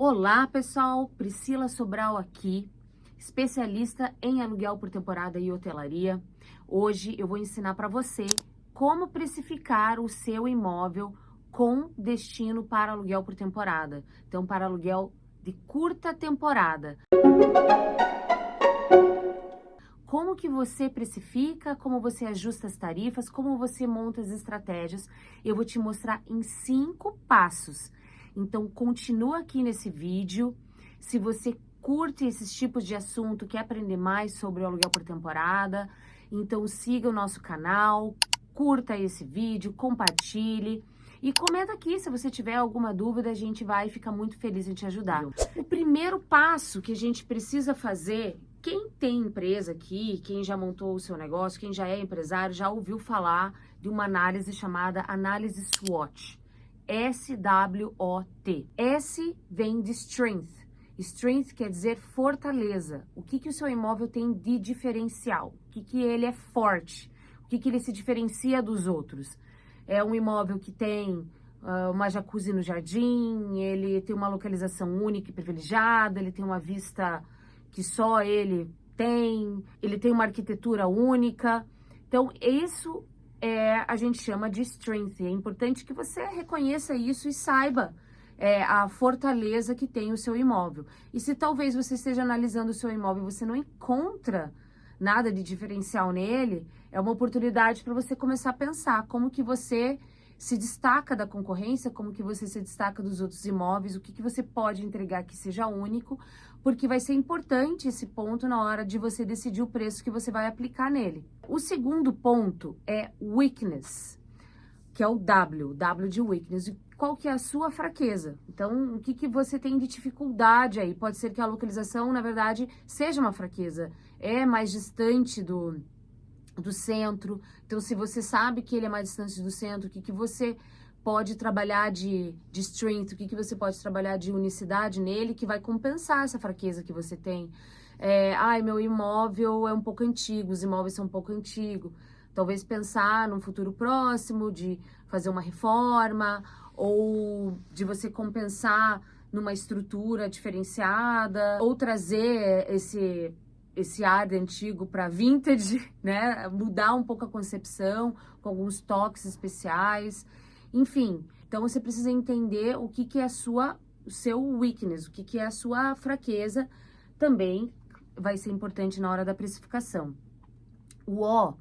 Olá, pessoal, Priscila Sobral aqui, especialista em aluguel por temporada e hotelaria. Hoje eu vou ensinar para você como precificar o seu imóvel com destino para aluguel por temporada. Então, para aluguel de curta temporada. Como que você precifica, como você ajusta as tarifas, como você monta as estratégias. Eu vou te mostrar em 5 passos. Então, continua aqui nesse vídeo. Se você curte esses tipos de assunto, quer aprender mais sobre o aluguel por temporada, então siga o nosso canal, curta esse vídeo, compartilhe. E comenta aqui se você tiver alguma dúvida, a gente vai ficar muito feliz em te ajudar. O primeiro passo que a gente precisa fazer, quem tem empresa aqui, quem já montou o seu negócio, quem já é empresário, já ouviu falar de uma análise chamada análise SWOT. SWOT. S vem de strength. Strength quer dizer fortaleza. O que o seu imóvel tem de diferencial? O que ele é forte? O que ele se diferencia dos outros? É um imóvel que tem uma jacuzzi no jardim, ele tem uma localização única e privilegiada, ele tem uma vista que só ele tem uma arquitetura única. Então, isso a gente chama de strength. É importante que você reconheça isso e saiba a fortaleza que tem o seu imóvel. E se talvez você esteja analisando o seu imóvel e você não encontra nada de diferencial nele, é uma oportunidade para você começar a pensar como que você se destaca da concorrência, como que você se destaca dos outros imóveis, o que você pode entregar que seja único, porque vai ser importante esse ponto na hora de você decidir o preço que você vai aplicar nele. O segundo ponto é weakness, que é o W de weakness. Qual que é a sua fraqueza? Então, o que você tem de dificuldade aí? Pode ser que a localização, na verdade, seja uma fraqueza. É mais distante do centro. Então, se você sabe que ele é mais distante do centro, o que você pode trabalhar de strength, o que você pode trabalhar de unicidade nele, que vai compensar essa fraqueza que você tem. Meu imóvel é um pouco antigo, os imóveis são um pouco antigos. Talvez pensar num futuro próximo de fazer uma reforma ou de você compensar numa estrutura diferenciada ou trazer esse ar antigo para vintage, né? Mudar um pouco a concepção com alguns toques especiais. Enfim, então você precisa entender o que é o seu weakness, o que é a sua fraqueza, também vai ser importante na hora da precificação. O O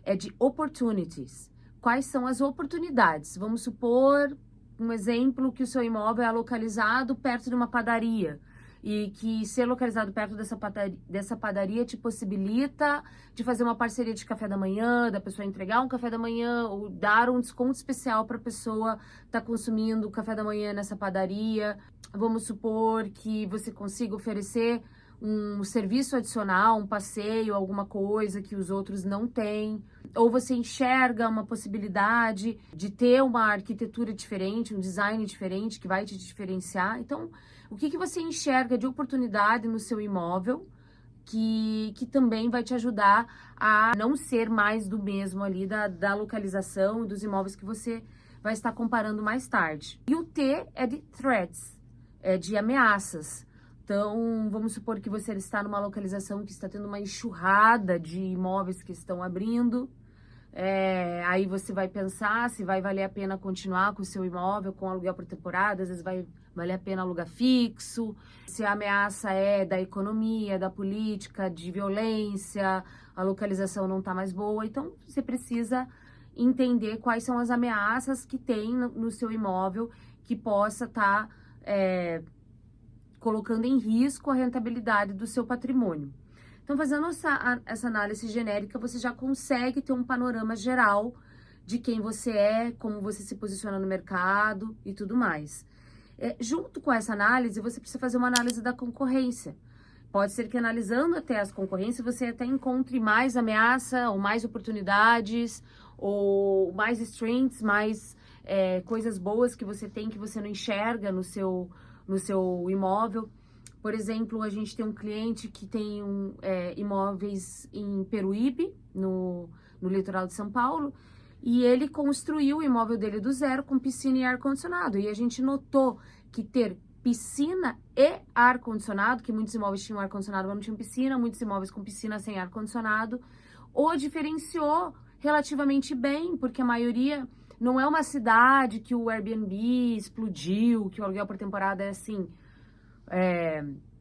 é de opportunities. Quais são as oportunidades? Vamos supor um exemplo que o seu imóvel é localizado perto de uma padaria e que ser localizado perto dessa padaria te possibilita de fazer uma parceria de café da manhã, da pessoa entregar um café da manhã ou dar um desconto especial para a pessoa estar consumindo o café da manhã nessa padaria. Vamos supor que você consiga oferecer um serviço adicional, um passeio, alguma coisa que os outros não têm. Ou você enxerga uma possibilidade de ter uma arquitetura diferente, um design diferente que vai te diferenciar. Então, o que você enxerga de oportunidade no seu imóvel que também vai te ajudar a não ser mais do mesmo ali da localização e dos imóveis que você vai estar comparando mais tarde. E o T é de threats, é de ameaças. Então, vamos supor que você está numa localização que está tendo uma enxurrada de imóveis que estão abrindo. Aí você vai pensar se vai valer a pena continuar com o seu imóvel, com aluguel por temporada, às vezes vai valer a pena alugar fixo. Se a ameaça é da economia, da política, de violência, a localização não está mais boa. Então, você precisa entender quais são as ameaças que tem no seu imóvel que possa estar colocando em risco a rentabilidade do seu patrimônio. Então, fazendo essa análise genérica, você já consegue ter um panorama geral de quem você é, como você se posiciona no mercado e tudo mais. Junto com essa análise, você precisa fazer uma análise da concorrência. Pode ser que analisando até as concorrências, você até encontre mais ameaça, ou mais oportunidades, ou mais strengths, mais coisas boas que você tem que você não enxerga no seu imóvel. Por exemplo, a gente tem um cliente que tem imóveis em Peruíbe, no litoral de São Paulo, e ele construiu o imóvel dele do zero com piscina e ar-condicionado. E a gente notou que ter piscina e ar-condicionado, que muitos imóveis tinham ar-condicionado, mas não tinham piscina, muitos imóveis com piscina sem ar-condicionado, o diferenciou relativamente bem, porque a maioria não é uma cidade que o Airbnb explodiu, que o aluguel por temporada é assim,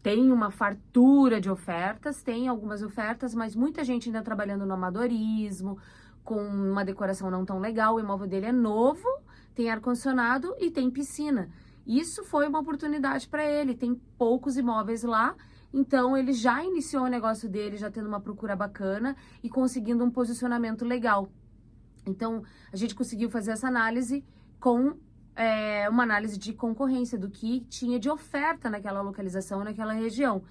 tem uma fartura de ofertas, tem algumas ofertas, mas muita gente ainda trabalhando no amadorismo, com uma decoração não tão legal, o imóvel dele é novo, tem ar-condicionado e tem piscina. Isso foi uma oportunidade para ele, tem poucos imóveis lá, então ele já iniciou o negócio dele, já tendo uma procura bacana e conseguindo um posicionamento legal. Então, a gente conseguiu fazer essa análise com uma análise de concorrência, do que tinha de oferta naquela localização, naquela região.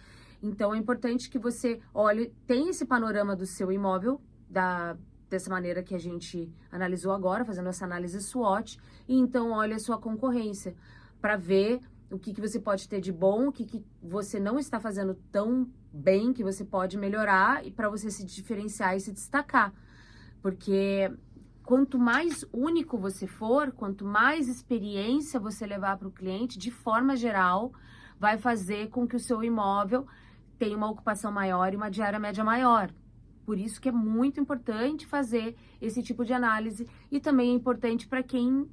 Então, é importante que você olhe, tenha esse panorama do seu imóvel, dessa maneira que a gente analisou agora, fazendo essa análise SWOT, e então olhe a sua concorrência, para ver o que você pode ter de bom, o que você não está fazendo tão bem, que você pode melhorar, e para você se diferenciar e se destacar. Porque quanto mais único você for, quanto mais experiência você levar para o cliente, de forma geral, vai fazer com que o seu imóvel tenha uma ocupação maior e uma diária média maior. Por isso que é muito importante fazer esse tipo de análise, e também é importante para quem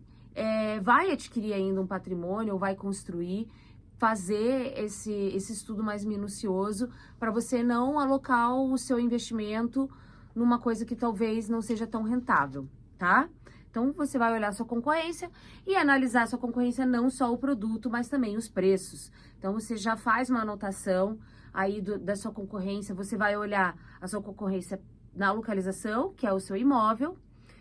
vai adquirir ainda um patrimônio ou vai construir, fazer esse estudo mais minucioso, para você não alocar o seu investimento numa coisa que talvez não seja tão rentável, tá? Então, você vai olhar a sua concorrência e analisar a sua concorrência, não só o produto, mas também os preços. Então, você já faz uma anotação aí da sua concorrência, você vai olhar a sua concorrência na localização, que é o seu imóvel,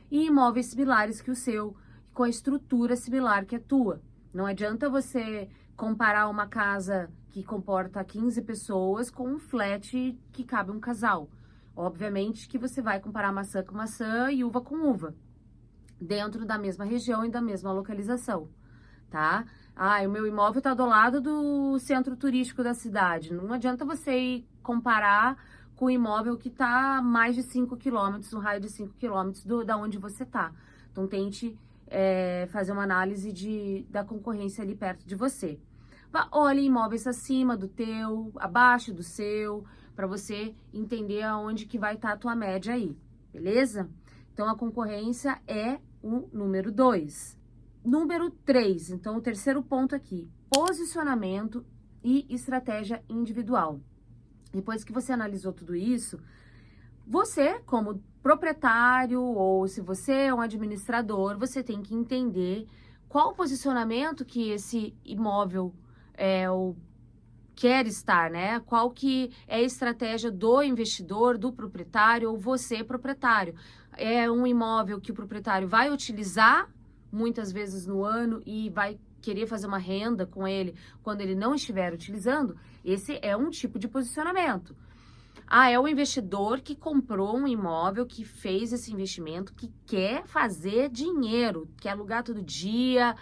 e imóveis similares que o seu, com a estrutura similar que a tua. Não adianta você comparar uma casa que comporta 15 pessoas com um flat que cabe um casal. Obviamente que você vai comparar maçã com maçã e uva com uva, dentro da mesma região e da mesma localização, tá? O meu imóvel tá do lado do centro turístico da cidade. Não adianta você ir comparar com o imóvel que tá a mais de 5 quilômetros, um raio de 5 quilômetros da onde você tá. Então, tente fazer uma análise da concorrência ali perto de você. Olhe imóveis acima do teu, abaixo do seu, para você entender aonde que vai estar a tua média aí, beleza? Então, a concorrência é o número 2. Número 3, então, o terceiro ponto aqui, posicionamento e estratégia individual. Depois que você analisou tudo isso, você, como proprietário, ou se você é um administrador, você tem que entender qual o posicionamento que esse imóvel quer estar, né? Qual que é a estratégia do investidor, do proprietário, ou você, proprietário. É um imóvel que o proprietário vai utilizar muitas vezes no ano e vai querer fazer uma renda com ele quando ele não estiver utilizando? Esse é um tipo de posicionamento. É o investidor que comprou um imóvel, que fez esse investimento, que quer fazer dinheiro, quer alugar todo dia,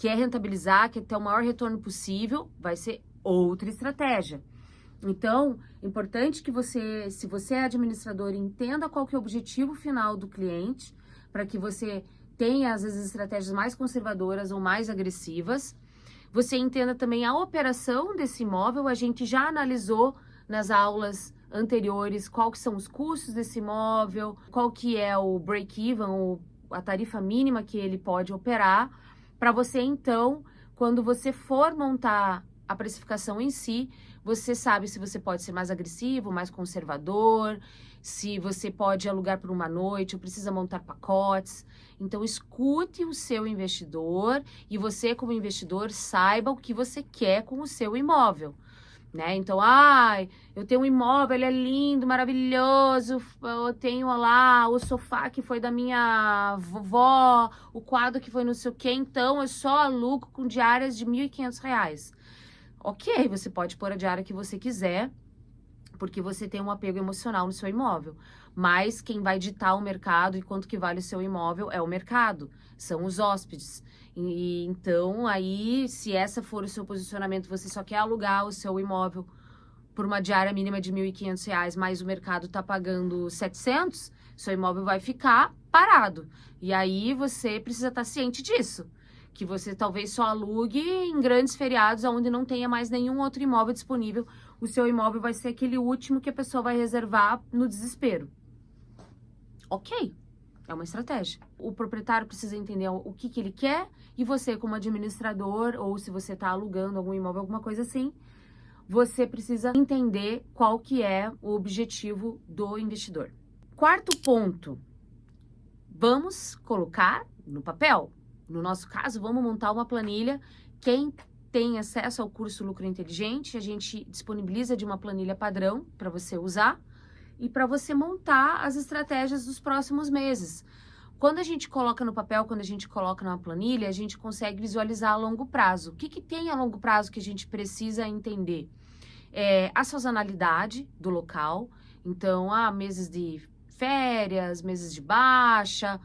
quer rentabilizar, quer ter o maior retorno possível, vai ser outra estratégia. Então, é importante que você, se você é administrador, entenda qual que é o objetivo final do cliente, para que você tenha, às vezes, estratégias mais conservadoras ou mais agressivas. Você entenda também a operação desse imóvel. A gente já analisou nas aulas anteriores qual que são os custos desse imóvel, qual que é o break-even, a tarifa mínima que ele pode operar, para você, então, quando você for montar a precificação em si, você sabe se você pode ser mais agressivo, mais conservador, se você pode alugar por uma noite ou precisa montar pacotes. Então, escute o seu investidor e você, como investidor, saiba o que você quer com o seu imóvel, né? Então, eu tenho um imóvel, ele é lindo, maravilhoso, eu tenho lá o sofá que foi da minha vovó, o quadro que foi não sei o quê, então eu só alugo com diárias de R$ 1.500. Ok, você pode pôr a diária que você quiser, porque você tem um apego emocional no seu imóvel. Mas quem vai ditar o mercado e quanto que vale o seu imóvel é o mercado, são os hóspedes. E então, aí, se essa for o seu posicionamento, você só quer alugar o seu imóvel por uma diária mínima de R$ 1.500, mas o mercado tá pagando 700, seu imóvel vai ficar parado. E aí, você precisa estar ciente disso, que você talvez só alugue em grandes feriados onde não tenha mais nenhum outro imóvel disponível. O seu imóvel vai ser aquele último que a pessoa vai reservar no desespero. Ok, é uma estratégia. O proprietário precisa entender o que ele quer e você, como administrador, ou se você está alugando algum imóvel, alguma coisa assim, você precisa entender qual que é o objetivo do investidor. Quarto ponto, vamos colocar no papel. No nosso caso, vamos montar uma planilha. Quem tem acesso ao curso Lucro Inteligente, a gente disponibiliza de uma planilha padrão para você usar e para você montar as estratégias dos próximos meses. Quando a gente coloca no papel, quando a gente coloca na planilha, a gente consegue visualizar a longo prazo. O que tem a longo prazo que a gente precisa entender? A sazonalidade do local. Então, meses de férias, meses de baixa.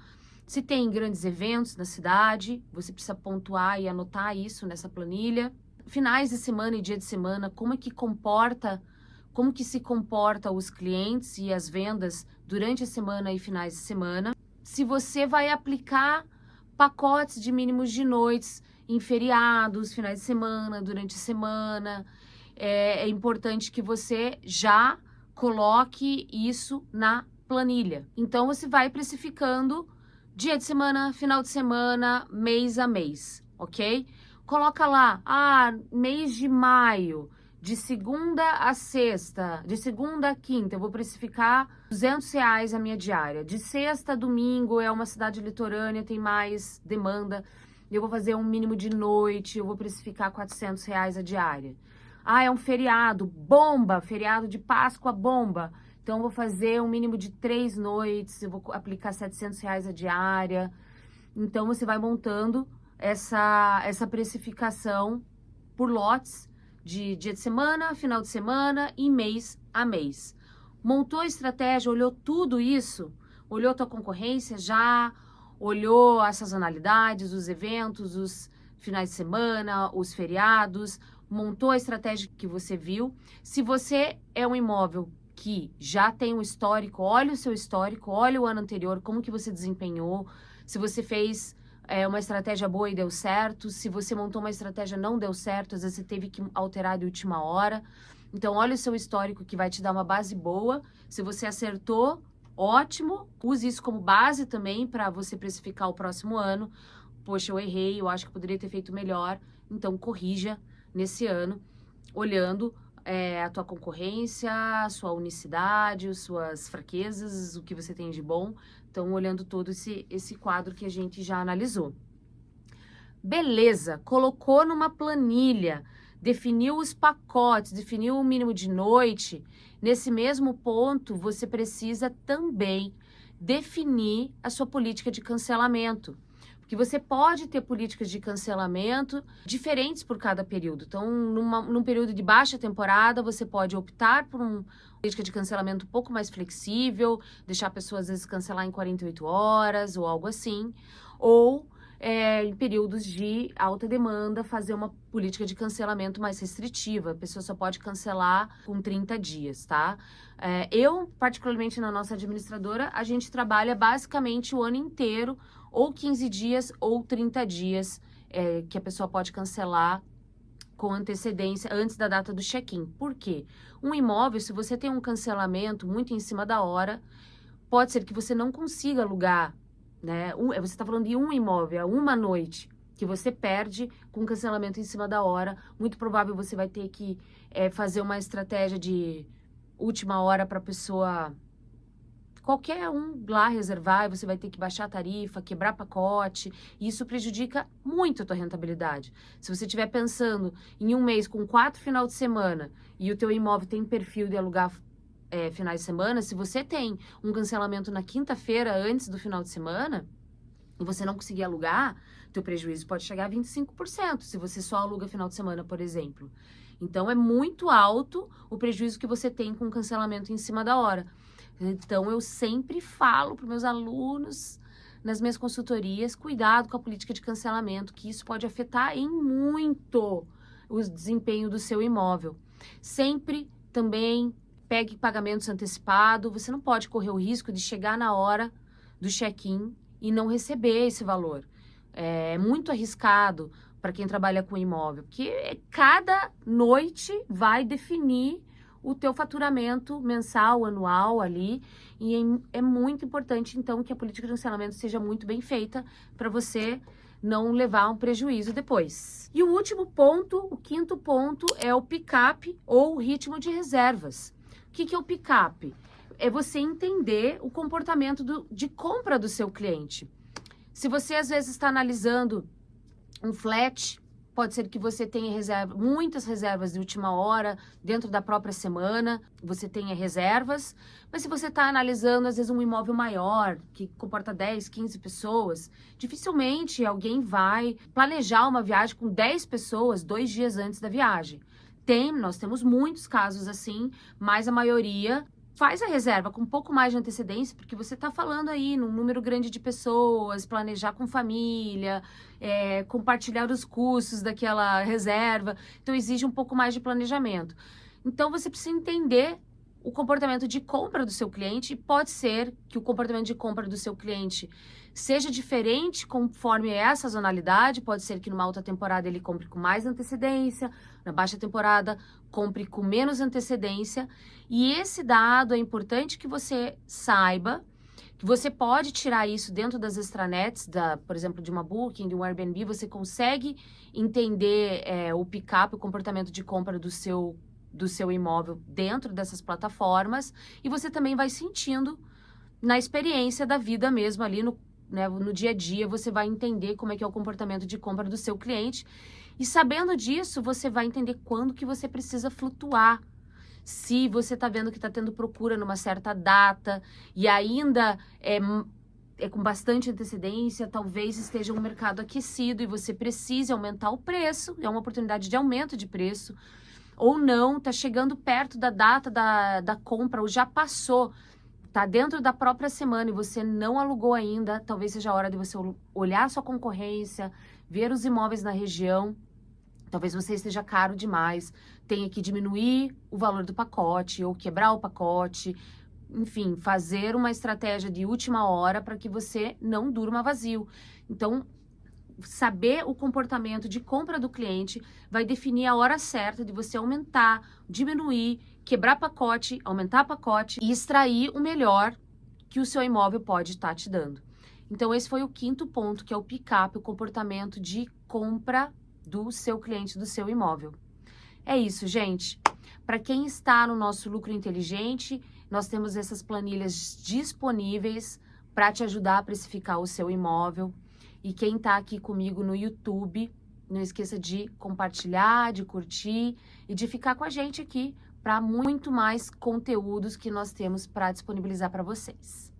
Se tem grandes eventos na cidade, você precisa pontuar e anotar isso nessa planilha. Finais de semana e dia de semana, como que se comporta os clientes e as vendas durante a semana e finais de semana. Se você vai aplicar pacotes de mínimos de noites em feriados, finais de semana, durante a semana, é importante que você já coloque isso na planilha. Então, você vai precificando dia de semana, final de semana, mês a mês, ok? Coloca lá, mês de maio, de segunda a sexta, de segunda a quinta, eu vou precificar R$200 a minha diária. De sexta a domingo, é uma cidade litorânea, tem mais demanda, eu vou fazer um mínimo de noite, eu vou precificar R$400 a diária. É um feriado, bomba, feriado de Páscoa, bomba. Então, eu vou fazer um mínimo de 3 noites, eu vou aplicar R$700 a diária. Então, você vai montando essa precificação por lotes de dia de semana, final de semana e mês a mês. Montou a estratégia, olhou tudo isso, olhou a tua concorrência já, olhou as sazonalidades, os eventos, os finais de semana, os feriados, montou a estratégia que você viu. Se você é um imóvel que já tem um histórico, olha o seu histórico, olha o ano anterior, como que você desempenhou, se você fez uma estratégia boa e deu certo, se você montou uma estratégia e não deu certo, às vezes você teve que alterar de última hora. Então, olha o seu histórico que vai te dar uma base boa. Se você acertou, ótimo, use isso como base também para você precificar o próximo ano. Poxa, eu errei, eu acho que poderia ter feito melhor, então corrija nesse ano, olhando a tua concorrência, a sua unicidade, as suas fraquezas, o que você tem de bom. Então, olhando todo esse quadro que a gente já analisou. Beleza, colocou numa planilha, definiu os pacotes, definiu o mínimo de noite. Nesse mesmo ponto, você precisa também definir a sua política de cancelamento. Porque você pode ter políticas de cancelamento diferentes por cada período. Então, num período de baixa temporada, você pode optar por uma política de cancelamento um pouco mais flexível, deixar a pessoa, às vezes, cancelar em 48 horas ou algo assim. Ou, em períodos de alta demanda, fazer uma política de cancelamento mais restritiva. A pessoa só pode cancelar com 30 dias, tá? Eu, particularmente na nossa administradora, a gente trabalha basicamente o ano inteiro, ou 15 dias ou 30 dias que a pessoa pode cancelar com antecedência antes da data do check-in. Por quê? Um imóvel, se você tem um cancelamento muito em cima da hora, pode ser que você não consiga alugar, né? Você está falando de um imóvel, uma noite que você perde com cancelamento em cima da hora. Muito provável você vai ter que fazer uma estratégia de última hora para a pessoa, qualquer um lá reservar, e você vai ter que baixar a tarifa, quebrar pacote, e isso prejudica muito a tua rentabilidade. Se você estiver pensando em um mês com 4 finais de semana e o teu imóvel tem perfil de alugar finais de semana, se você tem um cancelamento na quinta-feira antes do final de semana e você não conseguir alugar, teu prejuízo pode chegar a 25%, se você só aluga final de semana, por exemplo. Então, é muito alto o prejuízo que você tem com cancelamento em cima da hora. Então, eu sempre falo para meus alunos, nas minhas consultorias, cuidado com a política de cancelamento, que isso pode afetar em muito o desempenho do seu imóvel. Sempre também pegue pagamentos antecipados, você não pode correr o risco de chegar na hora do check-in e não receber esse valor. É muito arriscado para quem trabalha com imóvel, porque cada noite vai definir o teu faturamento mensal, anual ali, e é muito importante, então, que a política de cancelamento seja muito bem feita para você não levar um prejuízo depois. E o último ponto, o quinto ponto, é o pick-up ou o ritmo de reservas. O que é o pick-up? É você entender o comportamento de compra do seu cliente. Se você, às vezes, está analisando um flat, pode ser que você tenha muitas reservas de última hora, dentro da própria semana, você tenha reservas. Mas se você está analisando, às vezes, um imóvel maior, que comporta 10, 15 pessoas, dificilmente alguém vai planejar uma viagem com 10 pessoas 2 dias antes da viagem. Nós temos muitos casos assim, mas a maioria faz a reserva com um pouco mais de antecedência, porque você está falando aí num número grande de pessoas, planejar com família, compartilhar os custos daquela reserva. Então, exige um pouco mais de planejamento. Então, você precisa entender o comportamento de compra do seu cliente, e pode ser que o comportamento de compra do seu cliente seja diferente conforme é a sazonalidade. Pode ser que numa alta temporada ele compre com mais antecedência, na baixa temporada compre com menos antecedência. E esse dado é importante que você saiba, que você pode tirar isso dentro das extranets, por exemplo, de uma Booking, de um Airbnb. Você consegue entender o pick-up, o comportamento de compra do seu imóvel dentro dessas plataformas, e você também vai sentindo na experiência da vida mesmo ali no dia a dia. Você vai entender como é que é o comportamento de compra do seu cliente, e sabendo disso, você vai entender quando que você precisa flutuar. Se você está vendo que está tendo procura numa certa data e ainda é com bastante antecedência, talvez esteja um mercado aquecido e você precise aumentar o preço, é uma oportunidade de aumento de preço. Ou não, está chegando perto da data da compra, ou já passou, está dentro da própria semana e você não alugou ainda, talvez seja a hora de você olhar a sua concorrência, ver os imóveis na região. Talvez você esteja caro demais, tenha que diminuir o valor do pacote ou quebrar o pacote. Enfim, fazer uma estratégia de última hora para que você não durma vazio. Então, saber o comportamento de compra do cliente vai definir a hora certa de você aumentar, diminuir, quebrar pacote, aumentar pacote e extrair o melhor que o seu imóvel pode estar te dando. Então, esse foi o quinto ponto, que é o pick-up, o comportamento de compra do seu cliente, do seu imóvel. É isso, gente. Para quem está no nosso Lucro Inteligente, nós temos essas planilhas disponíveis para te ajudar a precificar o seu imóvel. E quem está aqui comigo no YouTube, não esqueça de compartilhar, de curtir e de ficar com a gente aqui para muito mais conteúdos que nós temos para disponibilizar para vocês.